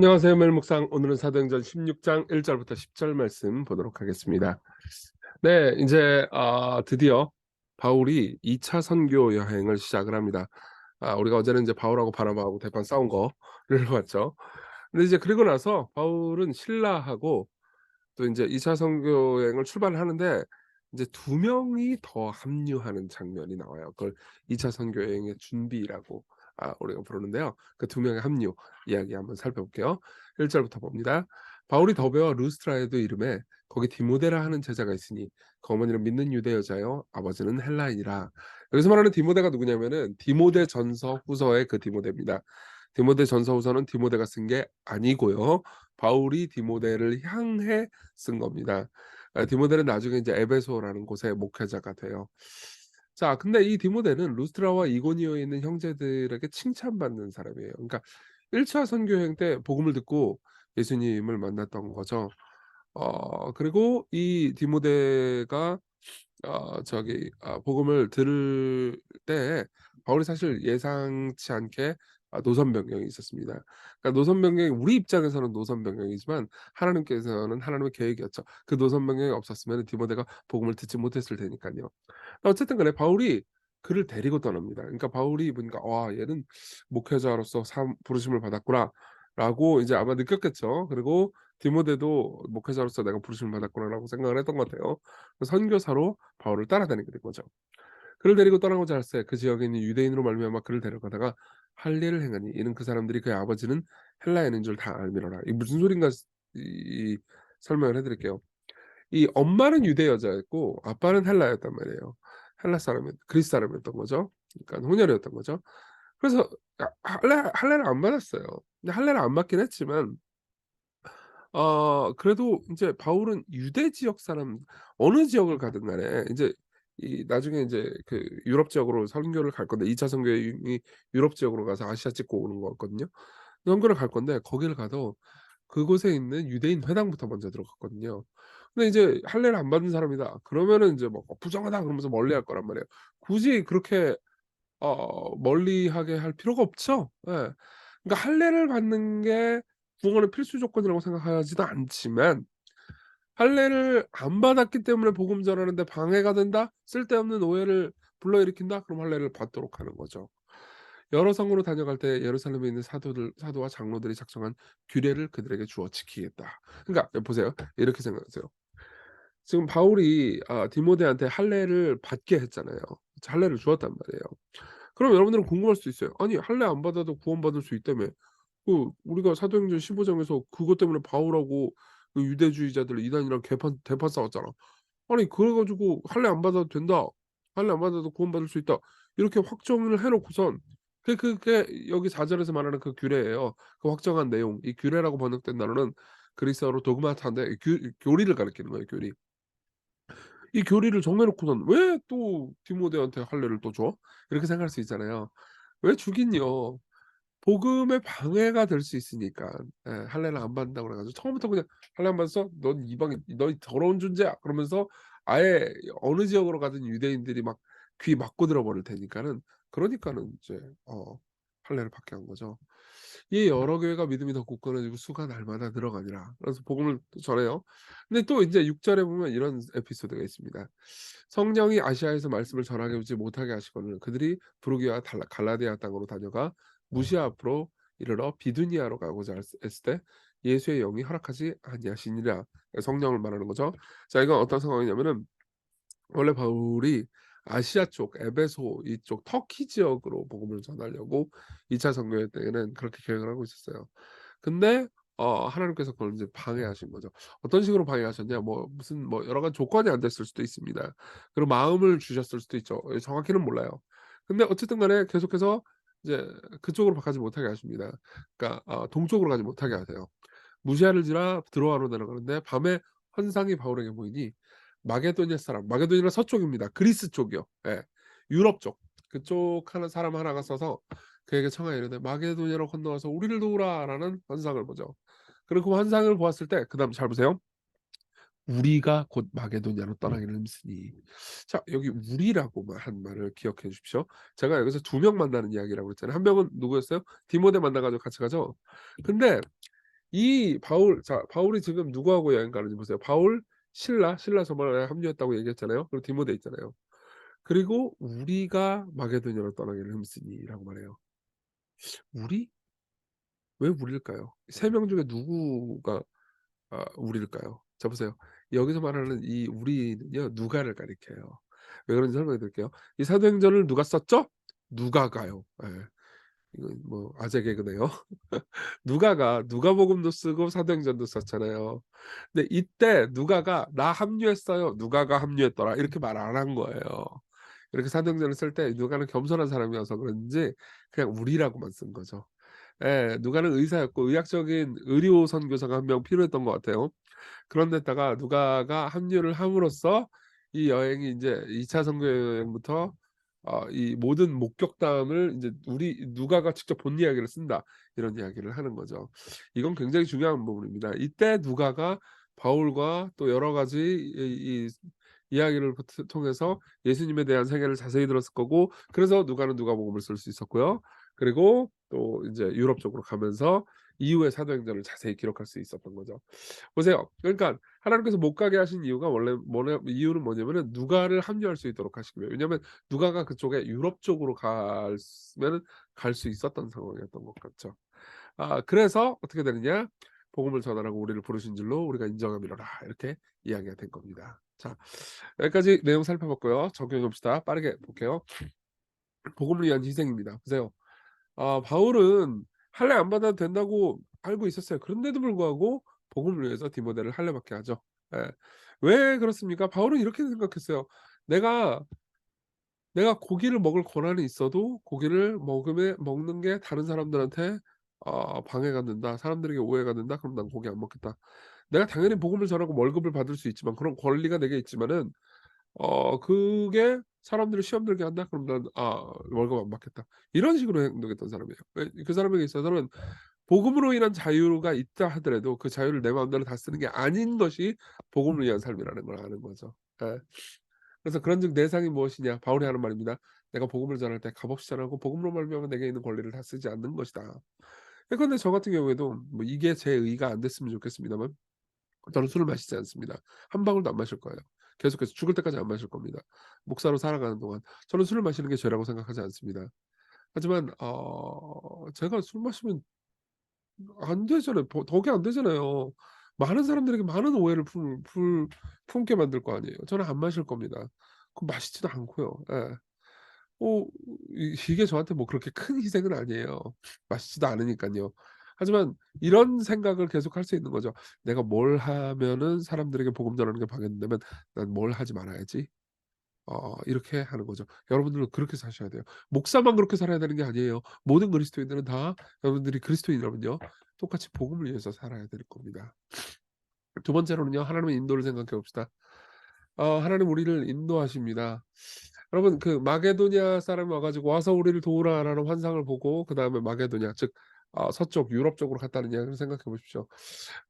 안녕하세요. 멜목상 오늘은 사도행전 16장 1절부터 10절 말씀 보도록 하겠습니다. 네, 이제 드디어 바울이 2차 선교 여행을 시작을 합니다. 우리가 어제는 이제 바울하고 바나바하고 대판 싸운 거를 봤죠. 근데 이제 그리고 나서 바울은 신라하고 또 이제 2차 선교 여행을 출발을 하는데 이제 두 명이 더 합류하는 장면이 나와요. 그걸 2차 선교 여행의 준비라고 우리가 부르는데요. 그 두 명의 합류 이야기 한번 살펴볼게요. 1 절부터 봅니다. 바울이 더베와 루스트라에도 이름에 거기 디모데라 하는 제자가 있으니 그 어머니는 믿는 유대 여자요 아버지는 헬라인이라. 여기서 말하는 디모데가 누구냐면은 디모데 전서 후서의 그 디모데입니다. 디모데 전서 후서는 디모데가 쓴 게 아니고요. 바울이 디모데를 향해 쓴 겁니다. 디모데는 나중에 이제 에베소라는 곳의 목회자가 돼요. 자, 근데 이 디모데는 루스트라와 이고니오에 있는 형제들에게 칭찬받는 사람이에요. 그러니까 1차 선교 여행 때 복음을 듣고 예수님을 만났던 거죠. 그리고 이 디모데가 복음을 들을 때 바울이 사실 예상치 않게 노선 변경이 있었습니다. 그러니까 노선 변경이 우리 입장에서는 노선 변경이지만 하나님께서는 하나님의 계획이었죠. 그 노선 변경이 없었으면 디모데가 복음을 듣지 못했을 테니까요. 어쨌든 간에 바울이 그를 데리고 떠납니다. 그러니까 바울이 보니까 '와 얘는 목회자로서 부르심을 받았구나.'라고 이제 아마 느꼈겠죠. 그리고 디모데도 '목회자로서 내가 부르심을 받았구나.'라고 생각을 했던 것 같아요. 선교사로 바울을 따라다니게 된 거죠. 그를 데리고 떠나고자 할새 그 지역에 있는 유대인으로 말미암아 그를 데려가다가 할례를 행하니 이는 그 사람들이 그의 아버지는 헬라인인 줄 다 알미러라. 이게 무슨 소린가 설명을 해 드릴게요. 이 엄마는 유대 여자였고 아빠는 헬라였단 말이에요. 헬라 사람이 그리스 사람이었던 거죠. 그러니까 혼혈이었던 거죠. 그래서 할례를 안 받았어요. 근데 할례를 안 받긴 했지만 그래도 인제 바울은 유대 지역 사람 어느 지역을 가든 간에 인제 이 나중에 인제 그 유럽 지역으로 선교를 갈 건데 2차 선교 여행이 유럽 지역으로 가서 아시아 찍고 오는 거였거든요. 선교를 갈 건데 거기를 가도 그곳에 있는 유대인 회당부터 먼저 들어갔거든요. 근데 이제 할례를 안 받은 사람이다. 그러면은 인제 뭐 "부정하다." 그러면서 멀리할 거란 말이에요. 굳이 그렇게 멀리하게 할 필요가 없죠. 예. 그러니까 할례를 받는 게 구원의 필수 조건이라고 생각하지도 않지만 할례를 안 받았기 때문에 복음 전하는 데 방해가 된다? 쓸데없는 오해를 불러일으킨다? 그럼 할례를 받도록 하는 거죠. 여러 성으로 다녀갈 때 예루살렘에 있는 사도와 장로들이 작성한 규례를 그들에게 주어 지키겠다. 그러니까 보세요. 이렇게 생각하세요. 지금 바울이 디모데한테 할례를 받게 했잖아요. 할례를 주었단 말이에요. 그럼 여러분들은 궁금할 수도 있어요. 아니 할례 안 받아도 구원받을 수 있다며. 우리가 사도행전 15 장에서 그것 때문에 바울하고 그 유대주의자들 이단이랑 대판 싸웠잖아. 아니 그래 가지고 "할례 안 받아도 된다. 할례 안 받아도 구원받을 수 있다." 이렇게 확정을 해 놓고선 그게 여기 4 절에서 말하는 그 규례예요. 그 확정한 내용. 이 규례라고 번역된 단어는 그리스어로 도그마타인데 교리를 가리키는 거예요, 교리. 이 교리를 정해 놓고선 '왜 또 디모데한테 할례를 또 줘?' 이렇게 생각할 수 있잖아요. 왜 주긴요. 복음에 방해가 될 수 있으니까. 예. 할례를 안 받는다고 그래 가지고 처음부터 그냥 "할례 안 받았어? 넌 이방인 넌 더러운 존재야." 그러면서 아예 어느 지역으로 가든 유대인들이 막 귀 막고 들어버릴 테니까는 그러니까는 이제 할례를 받게 한 거죠. "이 여러 교회가 믿음이 더 굳건해지고 수가 날마다 늘어가니라." 그래서 복음을 또 전해요. 근데 또 인제 6 절에 보면 이런 에피소드가 있습니다. "성령이 아시아에서 말씀을 전하게 오지 못하게 하시거늘 그들이 부르기와 갈라디아 땅으로 다녀가 무시아 앞으로 이르러 비두니아로 가고자 했을 때 예수의 영이 허락하지 아니하시니라." 성령을 말하는 거죠. 자 이건 어떤 상황이냐면은 원래 바울이 아시아 쪽 에베소 이쪽 터키 지역으로 복음을 전하려고 2차 선교회 때에는 그렇게 계획을 하고 있었어요. 근데 하나님께서 그걸 인제 방해하신 거죠. 어떤 식으로 방해하셨냐 뭐 무슨 뭐 여러 가지 조건이 안 됐을 수도 있습니다. 그리고 마음을 주셨을 수도 있죠. 정확히는 몰라요. 근데 어쨌든 간에 계속해서 이제 그쪽으로 가지 못하게 하십니다. 그러니까 동쪽으로 가지 못하게 하세요. 무시아를 지나 드로아로 내려가는데 밤에 환상이 바울에게 보이니 마게도냐 사람 마게도냐는 서쪽입니다. 그리스 쪽이요. 예. 유럽 쪽. 그쪽 하는 사람 하나가 써서 그에게 청하여 이르되 "마게도냐로 건너와서 우리를 도우라."라는 환상을 보죠. 그리고 그 환상을 보았을 때 그다음 잘 보세요. "우리가 곧 마게도냐로 떠나기를 힘쓰니." 자 여기 우리라고 한 말을 기억해 주십시오. 제가 여기서 두 명 만나는 이야기라고 그랬잖아요. 한 명은 누구였어요? 디모데 만나 가지고 같이 가죠. 근데 이 바울이 지금 누구하고 여행 가는지 보세요. 바울, 신라 저번에 합류했다고 얘기했잖아요. 그리고 디모데 있잖아요. 그리고 "우리가 마게도냐로 떠나기를 힘쓰니."라고 말해요. 우리? 왜 우리일까요? 3명 중에 누구가 우리일까요? 자 보세요. 여기서 말하는 이 우리는요 누가를 가리켜요. 왜 그런지 설명해 드릴게요. 이 사도행전을 누가 썼죠? 누가가요. 예. 이건 뭐 아재 개그네요. 누가가 누가복음도 쓰고 사도행전도 썼잖아요. 근데 이때 누가가 "나 합류했어요. 누가가 합류했더라." 이렇게 말 안 한 거예요. 이렇게 사도행전을 쓸 때 누가는 겸손한 사람이어서 그런지 그냥 우리라고만 쓴 거죠. 예. 누가는 의사였고 의학적인 의료 선교사가 한 명 필요했던 것 같아요. 그런 데다가 누가가 합류를 함으로써 이 여행이 인제 2차 선교 여행부터 이 모든 목격담을 인제 우리 누가가 직접 본 이야기를 쓴다. 이런 이야기를 하는 거죠. 이건 굉장히 중요한 부분입니다. 이때 누가가 바울과 또 여러 가지 이 이야기를 통해서 예수님에 대한 세계를 자세히 들었을 거고 그래서 누가는 누가복음을 쓸 수 있었고요. 그리고 또 인제 유럽 쪽으로 가면서 이후의 사도행전을 자세히 기록할 수 있었던 거죠. 보세요. 그러니까 하나님께서 못 가게 하신 이유가 원래 이유는 뭐냐면은 누가를 합류할 수 있도록 하시기 위해. 왜냐하면 누가가 그쪽에 유럽 쪽으로 갔으면은 갈 수 있었던 상황이었던 것 같죠. 그래서 어떻게 되느냐? 복음을 전하라고 우리를 부르신 줄로 우리가 인정함이로라. 이렇게 이야기가 된 겁니다. 자, 여기까지 내용 살펴봤고요. 적용해 봅시다. 빠르게 볼게요. 복음을 위한 희생입니다. 보세요. 바울은 할례 안 받아도 된다고 알고 있었어요. 그런데도 불구하고 복음을 위해서 디모데를 할례받게 하죠. 예. 왜 그렇습니까? 바울은 이렇게 생각했어요. '내가 고기를 먹을 권한이 있어도 고기를 먹는 게 다른 사람들한테 방해가 된다. 사람들에게 오해가 된다. 그럼 난 고기 안 먹겠다.' 내가 당연히 복음을 전하고 월급을 받을 수 있지만 그런 권리가 내게 있지만은 그게 사람들을 시험 들게 한다? 그럼 난 월급 안 받겠다. 이런 식으로 행동했던 사람이에요. 왜 그 사람에게 있어서는 복음으로 인한 자유가 있다 하더라도 그 자유를 내 마음대로 다 쓰는 게 아닌 것이 복음을 위한 삶이라는 걸 아는 거죠. 예. 그래서 "그런즉 내 상이 무엇이냐." 바울이 하는 말입니다. "내가 복음을 전할 때 값없이 전하고 복음으로 말미암아 내게 있는 권리를 다 쓰지 않는 것이다." 예컨대 저 같은 경우에도 뭐 이게 제 의가 안 됐으면 좋겠습니다만 저는 술을 마시지 않습니다. 한 방울도 안 마실 거예요. 계속해서 죽을 때까지 안 마실 겁니다. 목사로 살아가는 동안. 저는 술을 마시는 게 죄라고 생각하지 않습니다. 하지만 제가 술 마시면 안 되잖아요. 덕이 안 되잖아요. 많은 사람들에게 많은 오해를 품게 만들 거 아니에요. 저는 안 마실 겁니다. 그럼 마시지도 않고요. 예. 어 이게 저한테 뭐 그렇게 큰 희생은 아니에요. 마시지도 않으니깐요. 하지만 이런 생각을 계속할 수 있는 거죠. '내가 뭘 하면은 사람들에게 복음 전하는 게 방해된다면 난 뭘 하지 말아야지.' 이렇게 하는 거죠. 여러분들은 그렇게 사셔야 돼요. 목사만 그렇게 살아야 되는 게 아니에요. 모든 그리스도인들은 다 여러분들이 그리스도인이라면요. 똑같이 복음을 위해서 살아야 될 겁니다. 두 번째로는요. 하나님의 인도를 생각해 봅시다. 하나님 우리를 인도하십니다. 여러분 그 마게도냐 사람이 와 가지고 "와서 우리를 도우라."라는 환상을 보고 그다음에 마게도냐 즉 서쪽 유럽 쪽으로 갔다는 이야기를 생각해 보십시오.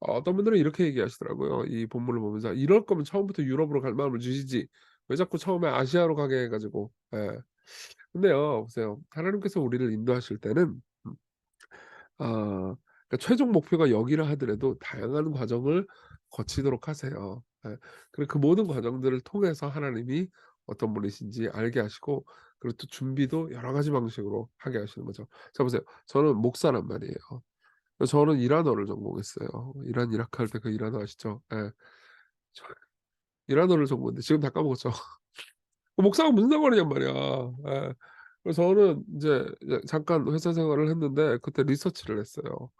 어떤 분들은 이렇게 얘기하시더라고요. 이 본문을 보면서 "이럴 거면 처음부터 유럽으로 갈 마음을 주시지. 왜 자꾸 처음에 아시아로 가게 해 가지고." 예. 근데요 보세요. 하나님께서 우리를 인도하실 때는 그러니까 최종 목표가 여기라 하더라도 다양한 과정을 거치도록 하세요. 예. 그리고 그 모든 과정들을 통해서 하나님이 어떤 분이신지 알게 하시고 그리고 또 준비도 여러 가지 방식으로 하게 하시는 거죠. 자 보세요. 저는 목사란 말이에요. 저는 이란어를 전공했어요. 이란 이라크 할 때 그 이란어 아시죠? 예. 저 이란어를 전공했는데 지금 다 까먹었죠. 그 목사가 무슨 상관이냔 말이야. 예. 그래서 저는 이제 잠깐 회사 생활을 했는데 그때 리서치를 했어요.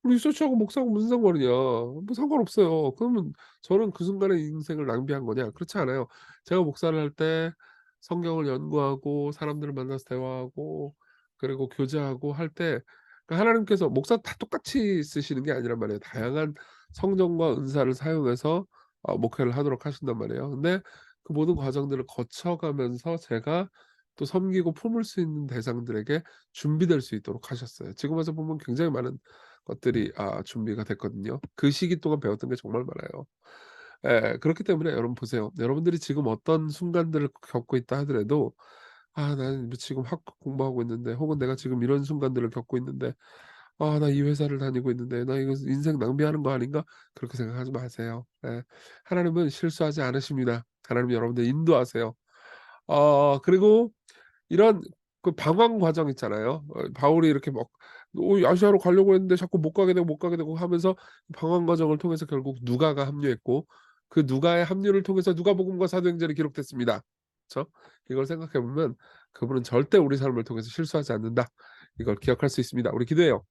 리서치하고 목사하고 무슨 상관이냐. 뭐 상관없어요. 그러면 저는 그 순간의 인생을 낭비한 거냐? 그렇지 않아요. 제가 목사를 할 때 성경을 연구하고 사람들을 만나서 대화하고 그리고 교제하고 할 때 하나님께서 목사 다 똑같이 쓰시는 게 아니란 말이에요. 다양한 성정과 은사를 사용해서 목회를 하도록 하신단 말이에요. 근데 그 모든 과정들을 거쳐가면서 제가 또 섬기고 품을 수 있는 대상들에게 준비될 수 있도록 하셨어요. 지금 와서 보면 굉장히 많은 것들이 준비가 됐거든요. 그 시기 동안 배웠던 게 정말 많아요. 예. 그렇기 때문에 여러분 보세요. 여러분들이 지금 어떤 순간들을 겪고 있다 하더라도 '아 나는 뭐 지금 학교 공부하고 있는데.' 혹은 '내가 지금 이런 순간들을 겪고 있는데.' '아 나 이 회사를 다니고 있는데 나 이거 인생 낭비하는 거 아닌가?' 그렇게 생각하지 마세요. 예. 하나님은 실수하지 않으십니다. 하나님은 여러분들 인도하세요. 그리고 이런 그 방황 과정 있잖아요. 바울이 이렇게 막 아시아로 가려고 했는데 자꾸 못 가게 되고 못 가게 되고 하면서 방황 과정을 통해서 결국 누가가 합류했고 그 누가의 합류를 통해서 누가복음과 사도행전이 기록됐습니다. 그쵸? 이걸 생각해 보면 그분은 절대 우리 삶을 통해서 실수하지 않는다. 이걸 기억할 수 있습니다. 우리 기도해요.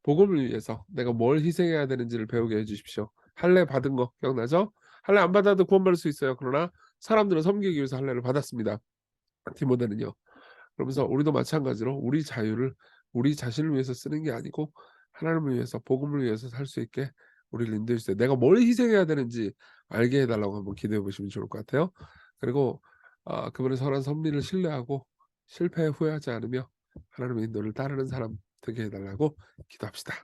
복음을 위해서 내가 뭘 희생해야 되는지를 배우게 해 주십시오. 할례 받은 거 기억나죠? 할례 안 받아도 구원받을 수 있어요. 그러나 사람들은 섬기기 위해서 할례를 받았습니다. 디모데는요. 그러면서 우리도 마찬가지로 우리 자유를 우리 자신을 위해서 쓰는 게 아니고 하나님을 위해서 복음을 위해서 살 수 있게 우리를 인도해 주세요. 내가 뭘 희생해야 되는지 알게 해 달라고 한번 기도해 보시면 좋을 것 같아요. 그리고 그분의 선한 섭리를 신뢰하고 실패에 후회하지 않으며 하나님의 인도를 따르는 사람 되게 해 달라고 기도합시다.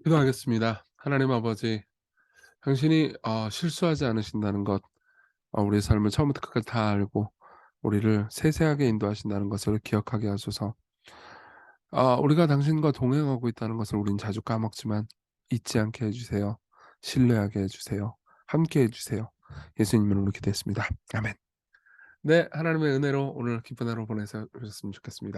기도하겠습니다. 하나님 아버지, 당신이 실수하지 않으신다는 것, 우리의 삶을 처음부터 끝까지 다 알고 우리를 세세하게 인도하신다는 것을 기억하게 하소서. 우리가 당신과 동행하고 있다는 것을 우린 자주 까먹지만 잊지 않게 해 주세요. 신뢰하게 해 주세요. 함께 해 주세요. 예수님 이름으로 기도했습니다. 아멘. 네, 하나님의 은혜로 오늘 기쁜 하루 보내셨으면 좋겠습니다.